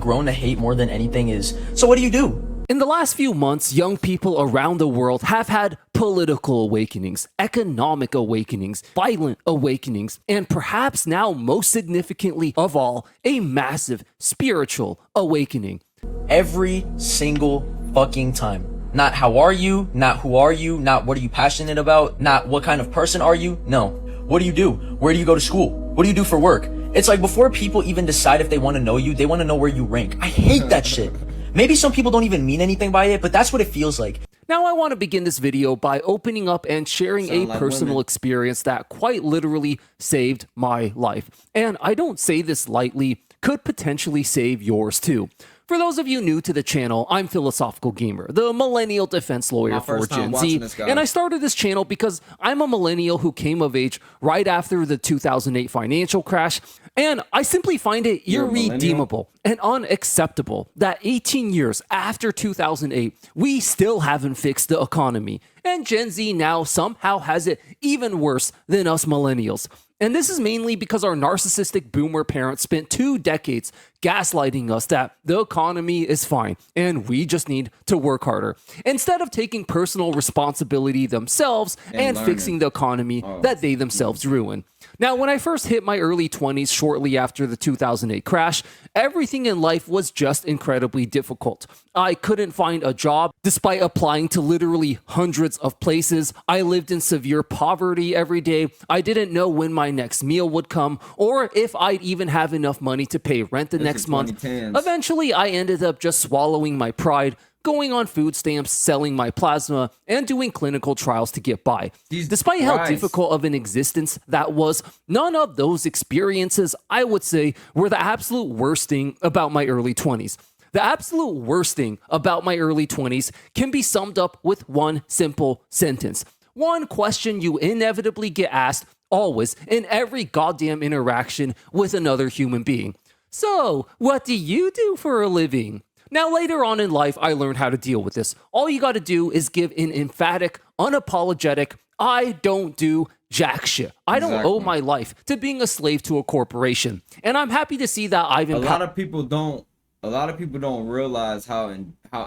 grown to hate more than anything is, so what do you do? In the last few months, young people around the world have had political awakenings, economic awakenings, violent awakenings, and perhaps now most significantly of all, a massive spiritual awakening. Every single fucking time. Not how are you, not who are you, not what are you passionate about, not what kind of person are you. No. What do you do? Where do you go to school? What do you do for work? It's like before people even decide if they want to know you, they want to know where you rank. I hate that shit. Maybe some people don't even mean anything by it, but that's what it feels like. Now I want to begin this video by opening up and sharing a personal experience that quite literally saved my life. And I don't say this lightly, could potentially save yours too. For those of you new to the channel, I'm Philosophical Gamer, the millennial defense lawyer for Gen Z, and I started this channel because I'm a millennial who came of age right after the 2008 financial crash, and I simply find it irredeemable and unacceptable that 18 years after 2008, we still haven't fixed the economy, and Gen Z now somehow has it even worse than us millennials. And this is mainly because our narcissistic boomer parents spent 2 decades gaslighting us that the economy is fine and we just need to work harder, instead of taking personal responsibility themselves and fixing the economy that they themselves ruin. Now, when I first hit my early 20s shortly after the 2008 crash, everything in life was just incredibly difficult. I couldn't find a job despite applying to literally hundreds of places. I lived in severe poverty every day. I didn't know when my next meal would come or if I'd even have enough money to pay rent the next month. Eventually, I ended up just swallowing my pride, going on food stamps, selling my plasma, and doing clinical trials to get by. Despite how difficult of an existence that was, none of those experiences, I would say, were the absolute worst thing about my early 20s. The absolute worst thing about my early 20s can be summed up with one simple sentence. One question you inevitably get asked always in every goddamn interaction with another human being. So, what do you do for a living? Now, later on in life, I learned how to deal with this. All you got to do is give an emphatic, unapologetic, I don't do jack shit. I don't owe my life to being a slave to a corporation. And I'm happy to see that I've a lot of people don't realize how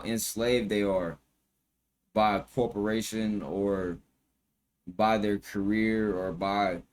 enslaved they are by a corporation or by their career or by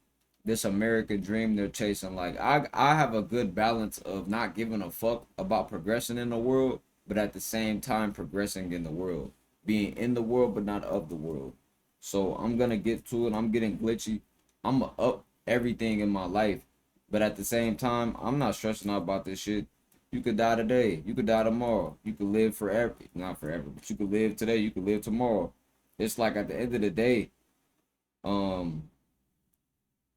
this American dream they're chasing. Like I have a good balance of not giving a fuck about progressing in the world, but at the same time progressing in the world, being in the world but not of the world. So I'm gonna get to it. I'm getting glitchy. I'm gonna up everything in my life, but at the same time, I'm not stressing out about this shit. You could die today. You could die tomorrow. You could live forever. Not forever, but you could live today. You could live tomorrow. It's like at the end of the day,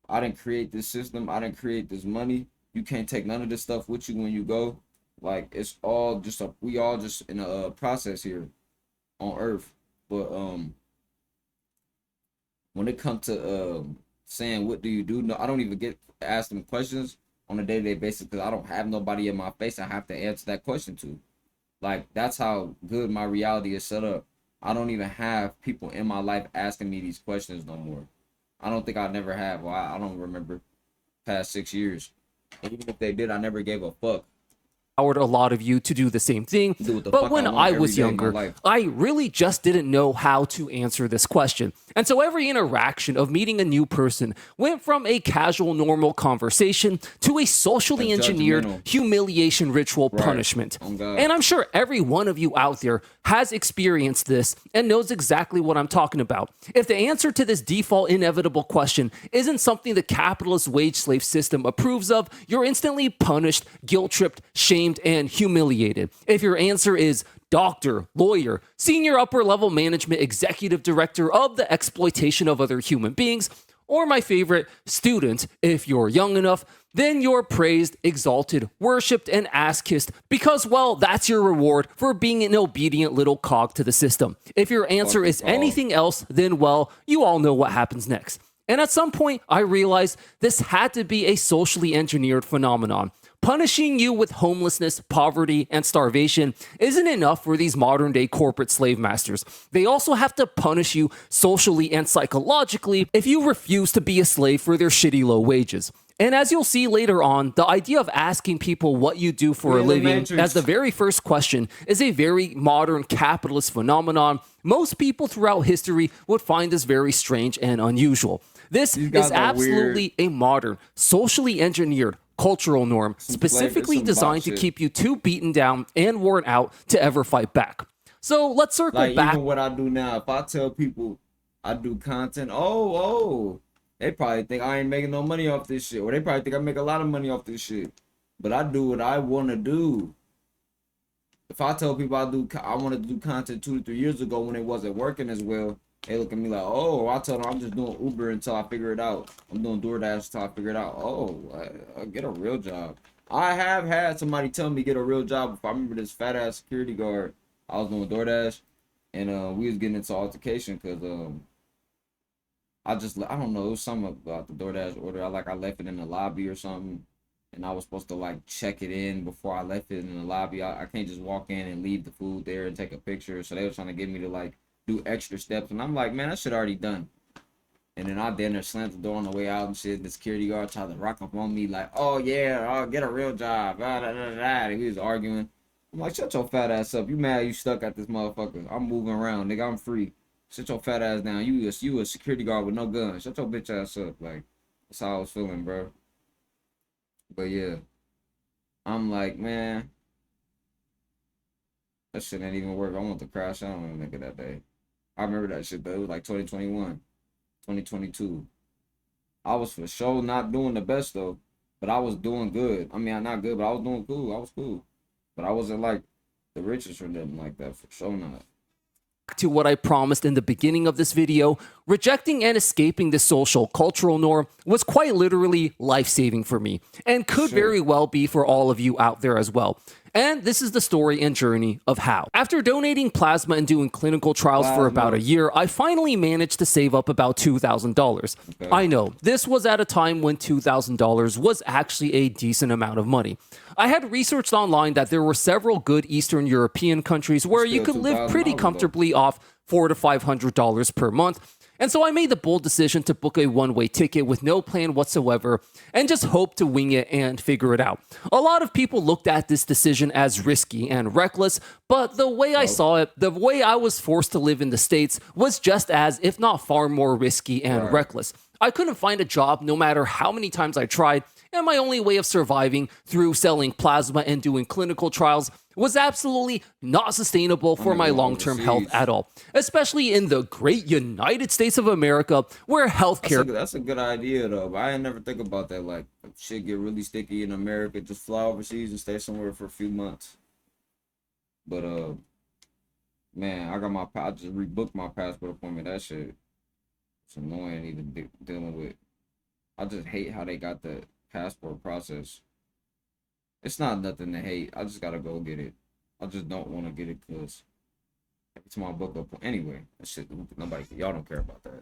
I didn't create this system. I didn't create this money. You can't take none of this stuff with you when you go. Like, it's all just we all just in a process here on Earth. But when it comes to saying what do you do, no, I don't even get asked them questions on a day-to-day basis because I don't have nobody in my face I have to answer that question to. Like, that's how good my reality is set up. I don't even have people in my life asking me these questions no more. I don't think I never have. Well, I don't remember past 6 years. And even if they did, I never gave a fuck. Empowered a lot of you to do the same thing, but when I was younger, I really just didn't know how to answer this question. And so every interaction of meeting a new person went from a casual, normal conversation to a socially engineered humiliation ritual punishment. And I'm sure every one of you out there has experienced this and knows exactly what I'm talking about. If the answer to this default inevitable question isn't something the capitalist wage slave system approves of, you're instantly punished, guilt-tripped, shamed, and humiliated. If your answer is doctor, lawyer, senior upper level management executive director of the exploitation of other human beings, or my favorite, student, if you're young enough, then you're praised, exalted, worshipped, and ass-kissed because, well, that's your reward for being an obedient little cog to the system. If your answer is anything else, then, well, you all know what happens next. And at some point, I realized this had to be a socially engineered phenomenon. Punishing you with homelessness, poverty, and starvation isn't enough for these modern-day corporate slave masters. They also have to punish you socially and psychologically if you refuse to be a slave for their shitty low wages. And as you'll see later on, the idea of asking people what you do for a living as the very first question is a very modern capitalist phenomenon. Most people throughout history would find this very strange and unusual. This is absolutely a modern, socially engineered cultural norm, specifically designed to keep you too beaten down and worn out to ever fight back. So let's circle back. Even what I do now, if I tell people I do content, they probably think I ain't making no money off this shit, or they probably think I make a lot of money off this shit. But I do what I want to do. If I tell people I wanted to do content 2 to 3 years ago when it wasn't working as well, they look at me like, oh, I tell them I'm just doing Uber until I figure it out. I'm doing DoorDash until I figure it out. Oh, I get a real job. I have had somebody tell me get a real job. If I remember this fat ass security guard, I was doing DoorDash, and we was getting into altercation because I don't know, it was something about the DoorDash order. I left it in the lobby or something, and I was supposed to like check it in before I left it in the lobby. I can't just walk in and leave the food there and take a picture. So they were trying to get me to like do extra steps, and I'm like, man, that shit already done. And then I there slammed the door on the way out and shit. The security guard tried to rock up on me like, oh yeah, I'll get a real job. And he was arguing. I'm like, shut your fat ass up. You mad you stuck at this motherfucker? I'm moving around, nigga. I'm free. Shut your fat ass down. You a security guard with no gun. Shut your bitch ass up. Like, that's how I was feeling, bro. But yeah, I'm like, man, that shit ain't even work. I want to crash out on a nigga that day. I remember that shit though. It was like 2021, 2022. I was for sure not doing the best though, but I was doing good. I mean, I'm not good, but I was doing cool. I was cool, but I wasn't like the richest or nothing like that, for sure not. To what I promised in the beginning of this video, rejecting and escaping this social cultural norm was quite literally life-saving for me, and could very well be for all of you out there as well. And this is the story and journey of how. After donating plasma and doing clinical trials for about a year, I finally managed to save up about $2,000. Okay. I know, this was at a time when $2,000 was actually a decent amount of money. I had researched online that there were several good Eastern European countries where you could live pretty comfortably off $400 to $500 per month. And so I made the bold decision to book a one-way ticket with no plan whatsoever and just hope to wing it and figure it out. A lot of people looked at this decision as risky and reckless, but the way I saw it, the way I was forced to live in the States was just as, if not far more risky and reckless. I couldn't find a job no matter how many times I tried, and my only way of surviving through selling plasma and doing clinical trials was absolutely not sustainable for my long-term health at all, especially in the great United States of America, where healthcare... That's a good idea, though, but I didn't never think about that. Like, if shit get really sticky in America, just fly overseas and stay somewhere for a few months. But, man, I just rebooked my passport appointment. That shit, it's annoying even dealing with. I just hate how they got the passport process. It's not nothing to hate. I just gotta go get it. I just don't want to get it because it's my book up. Anyway, that shit, y'all don't care about that.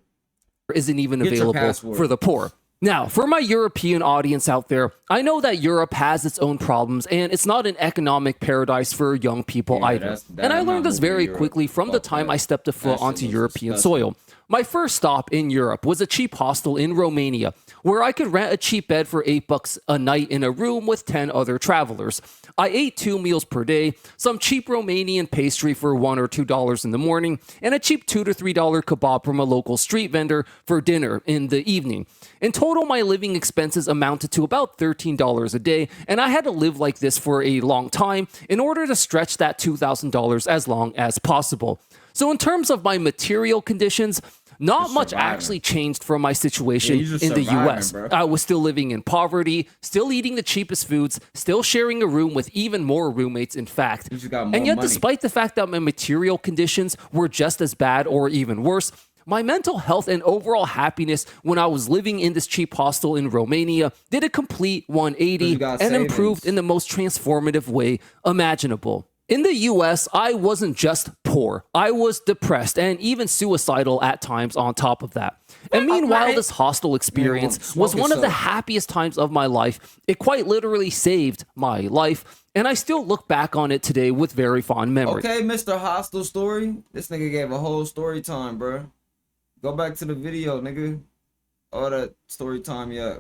Isn't even available for the poor. Now, for my European audience out there, I know that Europe has its own problems and it's not an economic paradise for young people either. And I learned this very quickly from the time I stepped a foot onto European soil. My first stop in Europe was a cheap hostel in Romania, where I could rent a cheap bed for $8 a night in a room with 10 other travelers. I ate 2 meals per day, some cheap Romanian pastry for $1 or $2 in the morning, and a cheap $2 to $3 kebab from a local street vendor for dinner in the evening. In total, my living expenses amounted to about $13 a day, and I had to live like this for a long time in order to stretch that $2,000 as long as possible. So in terms of my material conditions, not much actually changed from my situation in the US. Bro. I was still living in poverty, still eating the cheapest foods, still sharing a room with even more roommates, in fact. And yet, despite the fact that my material conditions were just as bad or even worse, my mental health and overall happiness when I was living in this cheap hostel in Romania did a complete 180 and improved in the most transformative way imaginable. In the US, I wasn't just poor. I was depressed and even suicidal at times on top of that. And meanwhile, this hostel experience was one of the happiest times of my life. It quite literally saved my life. And I still look back on it today with very fond memory. Okay, Mr. Hostel Story. This nigga gave a whole story time, bro. Go back to the video, nigga. All that story time, yeah.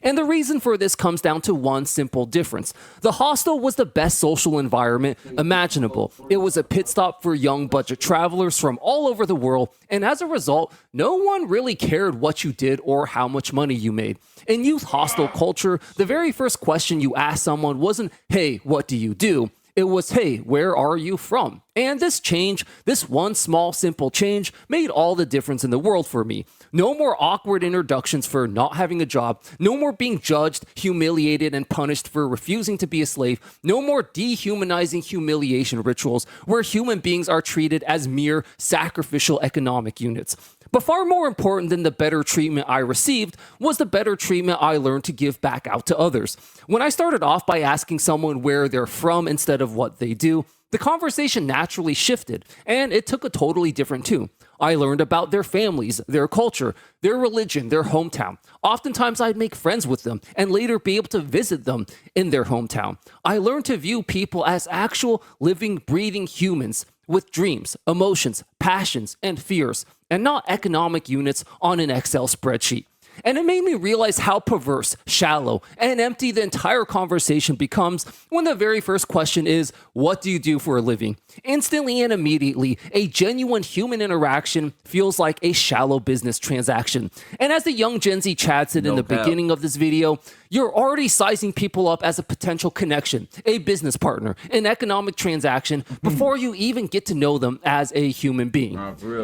And the reason for this comes down to one simple difference. The hostel was the best social environment imaginable. It was a pit stop for young budget travelers from all over the world, and as a result, no one really cared what you did or how much money you made. In youth hostel culture, the very first question you asked someone wasn't, "Hey, what do you do?" It was, "Hey, where are you from?" And this change, this one small, simple change, made all the difference in the world for me. No more awkward introductions for not having a job. No more being judged, humiliated, and punished for refusing to be a slave. No more dehumanizing humiliation rituals where human beings are treated as mere sacrificial economic units. But far more important than the better treatment I received was the better treatment I learned to give back out to others. When I started off by asking someone where they're from instead of what they do, the conversation naturally shifted, and it took a totally different tune. I learned about their families, their culture, their religion, their hometown. Oftentimes, I'd make friends with them and later be able to visit them in their hometown. I learned to view people as actual, living, breathing humans with dreams, emotions, passions, and fears, and not economic units on an Excel spreadsheet. And it made me realize how perverse, shallow, and empty the entire conversation becomes when the very first question is, "What do you do for a living?" Instantly and immediately, a genuine human interaction feels like a shallow business transaction. And as the young Gen Z Chad said in the beginning of this video, you're already sizing people up as a potential connection, a business partner, an economic transaction before you even get to know them as a human being.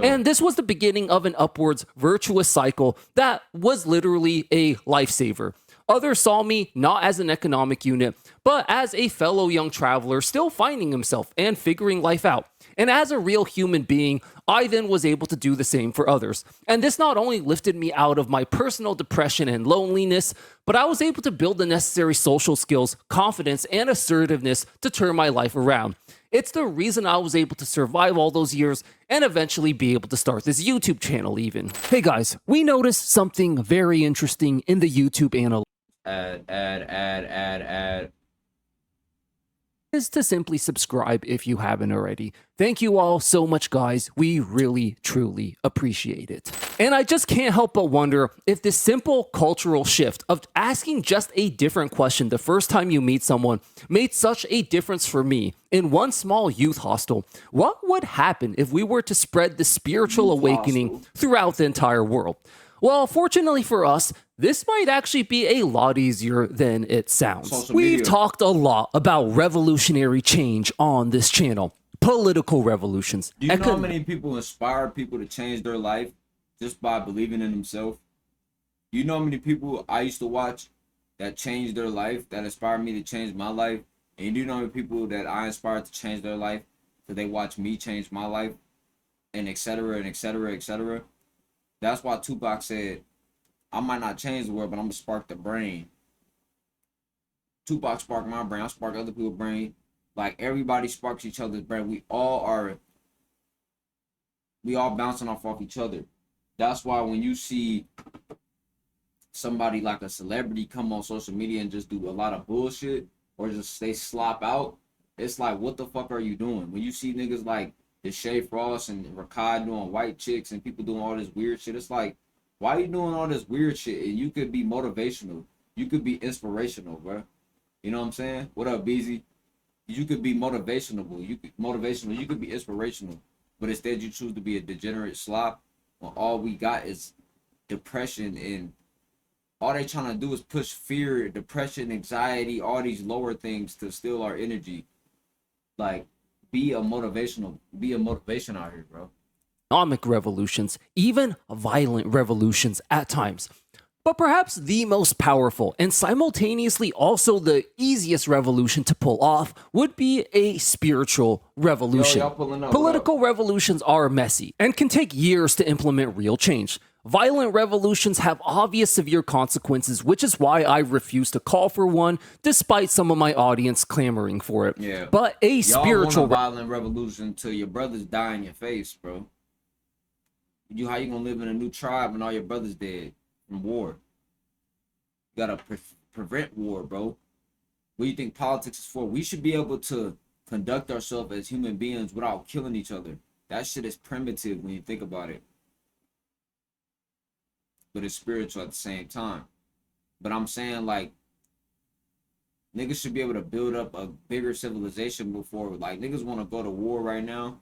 And this was the beginning of an upwards virtuous cycle that was literally a lifesaver. Others saw me not as an economic unit, but as a fellow young traveler still finding himself and figuring life out. And as a real human being, I then was able to do the same for others. And this not only lifted me out of my personal depression and loneliness, but I was able to build the necessary social skills, confidence, and assertiveness to turn my life around. It's the reason I was able to survive all those years and eventually be able to start this YouTube channel even. Hey guys, we noticed something very interesting in the YouTube analytics. Is to simply subscribe if you haven't already. Thank you all so much, guys. We really, truly appreciate it. And I just can't help but wonder if this simple cultural shift of asking just a different question the first time you meet someone made such a difference for me in one small youth hostel. What would happen if we were to spread the spiritual awakening throughout the entire world? Well, fortunately for us, this might actually be a lot easier than it sounds. We've talked a lot about revolutionary change on this channel. Political revolutions. Do you know how many people inspire people to change their life just by believing in themselves? You know how many people I used to watch that changed their life, that inspired me to change my life? And you know how many people that I inspired to change their life because they watch me change my life? And etc. and etc. etc. That's why Tupac said, "I might not change the world, but I'm gonna spark the brain." Tupac sparked my brain. I spark other people's brain. Like everybody sparks each other's brain. We all bouncing off each other. That's why when you see somebody like a celebrity come on social media and just do a lot of bullshit or just they slop out, it's like, what the fuck are you doing? When you see niggas like the Shay Frost and Rakai doing white chicks and people doing all this weird shit, it's like, why are you doing all this weird shit? And you could be motivational. You could be inspirational, bro. You know what I'm saying? What up, BZ? You could be motivational. You could be inspirational. But instead you choose to be a degenerate slop when all we got is depression, and all they trying to do is push fear, depression, anxiety, all these lower things to steal our energy. Like, be a motivation out here, bro. Economic revolutions, even violent revolutions at times. But perhaps the most powerful and simultaneously also the easiest revolution to pull off would be a spiritual revolution. Political revolutions are messy and can take years to implement real change. Violent revolutions have obvious severe consequences, which is why I refuse to call for one, despite some of my audience clamoring for it. Yeah. But a spiritual violent revolution till your brothers die in your face, bro. How you gonna live in a new tribe and all your brothers dead from war? You gotta prevent war, bro. What do you think politics is for? We should be able to conduct ourselves as human beings without killing each other. That shit is primitive when you think about it. but it's spiritual at the same time. But I'm saying, like, niggas should be able to build up a bigger civilization before, like, niggas want to go to war right now.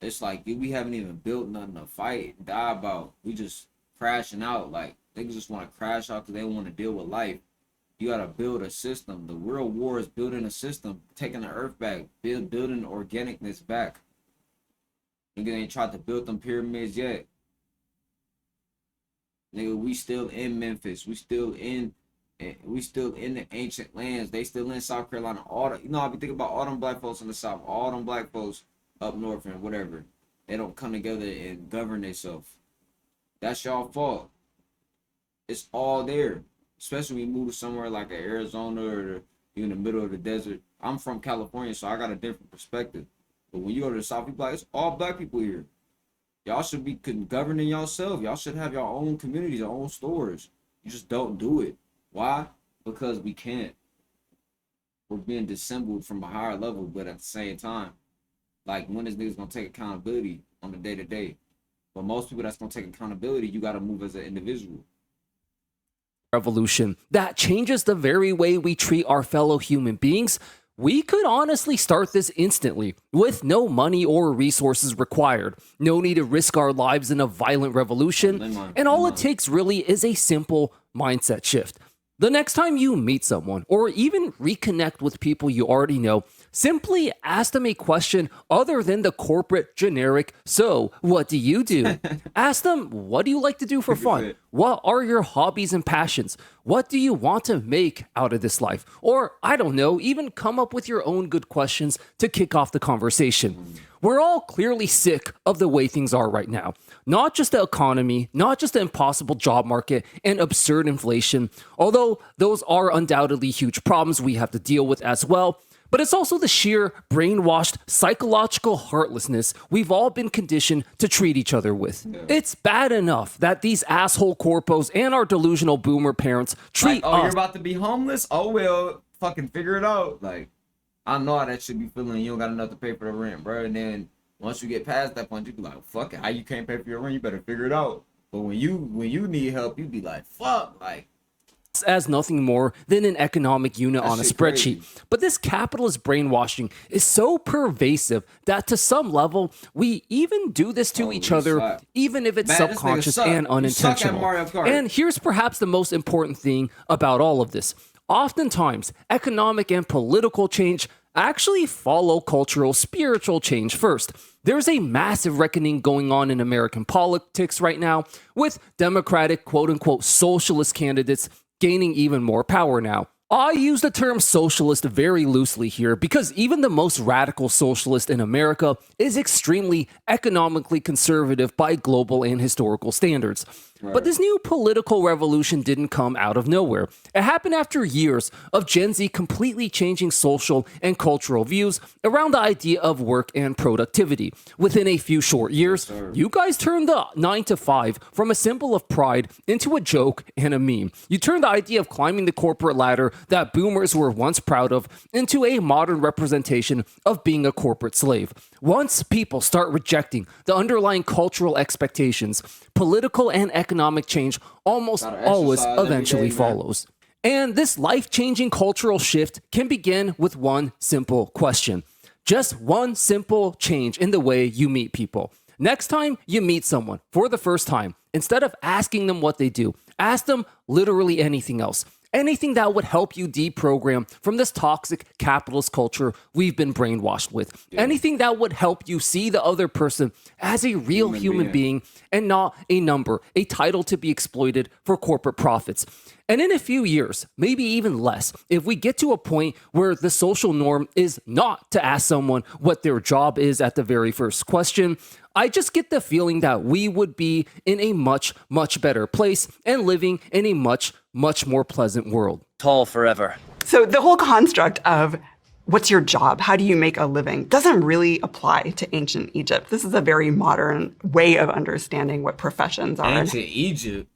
It's like, we haven't even built nothing to fight and die about. We just crashing out. Like, niggas just want to crash out because they want to deal with life. You got to build a system. The real war is building a system, taking the earth back, building organicness back. Niggas ain't tried to build them pyramids yet. Nigga, we still in Memphis. We still in the ancient lands. They still in South Carolina. I be thinking about all them black folks in the South, all them black folks up north and whatever. They don't come together and govern themselves. That's y'all fault. It's all there. Especially when you move to somewhere like Arizona or you in the middle of the desert. I'm from California, so I got a different perspective. But when you go to the South, people like, it's all black people here. Y'all should be governing yourself. Y'all should have your own communities, your own stores. You just don't do it. Why? Because we can't. We're being dissembled from a higher level, but at the same time, like, when is niggas gonna take accountability on the day-to-day? But most people that's gonna take accountability, you gotta move as an individual. Revolution that changes the very way we treat our fellow human beings, we could honestly start this instantly with no money or resources required. No need to risk our lives in a violent revolution. And all it takes really is a simple mindset shift. The next time you meet someone or even reconnect with people you already know, simply ask them a question other than the corporate generic, "So, what do you do?" Ask them, "What do you like to do for fun? What are your hobbies and passions? What do you want to make out of this life?" Or, I don't know, even come up with your own good questions to kick off the conversation. We're all clearly sick of the way things are right now. Not just the economy, not just the impossible job market and absurd inflation, although those are undoubtedly huge problems we have to deal with as well. But it's also the sheer brainwashed psychological heartlessness we've all been conditioned to treat each other with. Yeah. It's bad enough that these asshole corpos and our delusional boomer parents treat us. You're about to be homeless? Oh, well, fucking figure it out. Like, I know how that should be feeling. You don't got enough to pay for the rent, bro. And then once you get past that point, you be like, fuck it. How you can't pay for your rent? You better figure it out. But when you need help, you be like, fuck, like, as nothing more than an economic unit on a spreadsheet. Crazy. But this capitalist brainwashing is so pervasive that to some level, we even do this to each other, even if it's subconscious and unintentional. And here's perhaps the most important thing about all of this. Oftentimes, economic and political change actually follow cultural, spiritual change first. There's a massive reckoning going on in American politics right now, with Democratic, quote-unquote, socialist candidates gaining even more power now. I use the term socialist very loosely here because even the most radical socialist in America is extremely economically conservative by global and historical standards. Right. But this new political revolution didn't come out of nowhere. It happened after years of Gen Z completely changing social and cultural views around the idea of work and productivity. Within a few short years, you guys turned the 9 to 5 from a symbol of pride into a joke and a meme. You turned the idea of climbing the corporate ladder that boomers were once proud of into a modern representation of being a corporate slave. Once people start rejecting the underlying cultural expectations, political and economic change almost always eventually follows. And this life-changing cultural shift can begin with one simple question. Just one simple change in the way you meet people. Next time you meet someone for the first time, instead of asking them what they do, ask them literally anything else. Anything that would help you deprogram from this toxic capitalist culture we've been brainwashed with. Yeah. Anything that would help you see the other person as a real human being and not a number, a title to be exploited for corporate profits. And in a few years, maybe even less, if we get to a point where the social norm is not to ask someone what their job is at the very first question, I just get the feeling that we would be in a much, much better place and living in a much, much more pleasant world. Tall forever. So the whole construct of what's your job, how do you make a living, doesn't really apply to ancient Egypt. This is a very modern way of understanding what professions are. Ancient Egypt?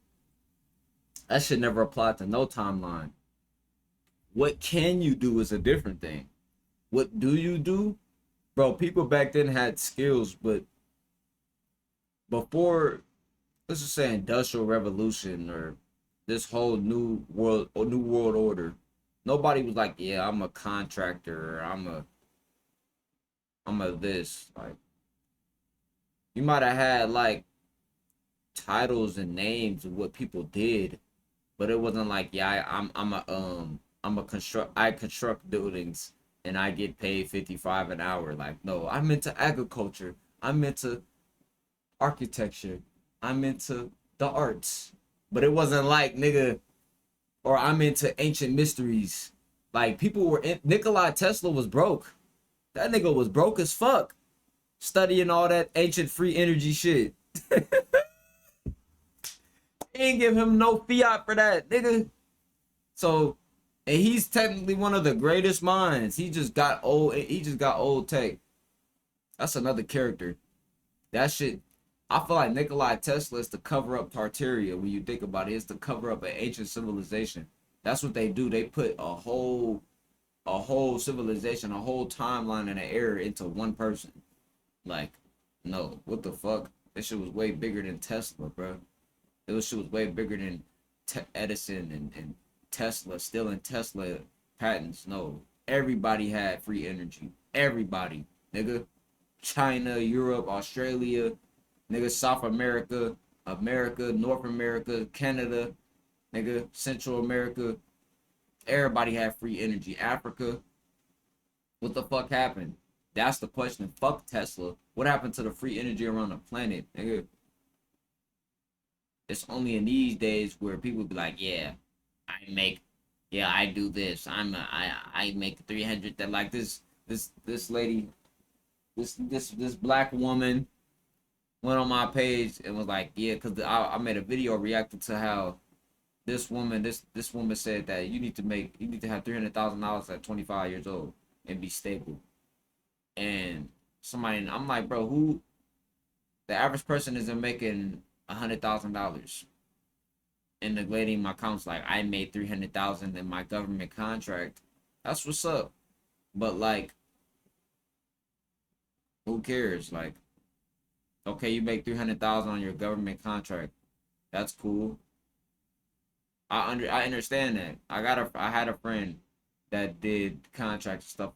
That should never apply to no timeline. What can you do is a different thing. What do you do? Bro, people back then had skills, but before let's just say industrial revolution or this whole new world order, nobody was like, yeah, I'm a contractor or I'm a this. Like, you might have had like titles and names of what people did, but it wasn't like, yeah, I'm a I construct buildings and I get paid 55 an hour. Like, no, I'm into agriculture. I'm into architecture. I'm into the arts. But it wasn't like, nigga, or I'm into ancient mysteries. Like, people were in, Nikola Tesla was broke. That nigga was broke as fuck. Studying all that ancient free energy shit. Ain't give him no fiat for that, nigga. So, and he's technically one of the greatest minds. He just got old. He just got old tech. That's another character. That shit. I feel like Nikola Tesla is to cover up Tartaria. When you think about it, it's to cover up an ancient civilization. That's what they do. They put a whole civilization, a whole timeline and an era into one person. Like, no, what the fuck? This shit was way bigger than Tesla, bro. This shit was way bigger than Edison and Tesla, stealing Tesla patents. No, everybody had free energy. Everybody, nigga. China, Europe, Australia, nigga, South America, America, North America, Canada, nigga, Central America. Everybody had free energy. Africa, what the fuck happened? That's the question. Fuck Tesla. What happened to the free energy around the planet, nigga? It's only in these days where people be like, yeah, I do this. I make 300. That like this lady, this black woman went on my page and was like, yeah, because I made a video reacting to how this woman said that you need to have $300,000 at 25 years old and be stable. And somebody, I'm like, bro, who? The average person isn't making $100,000. And the lady in my account's like, I made $300,000 in my government contract. That's what's up. But like, who cares? Like, okay, you make $300,000 on your government contract. That's cool. I understand that. I had a friend that did contract stuff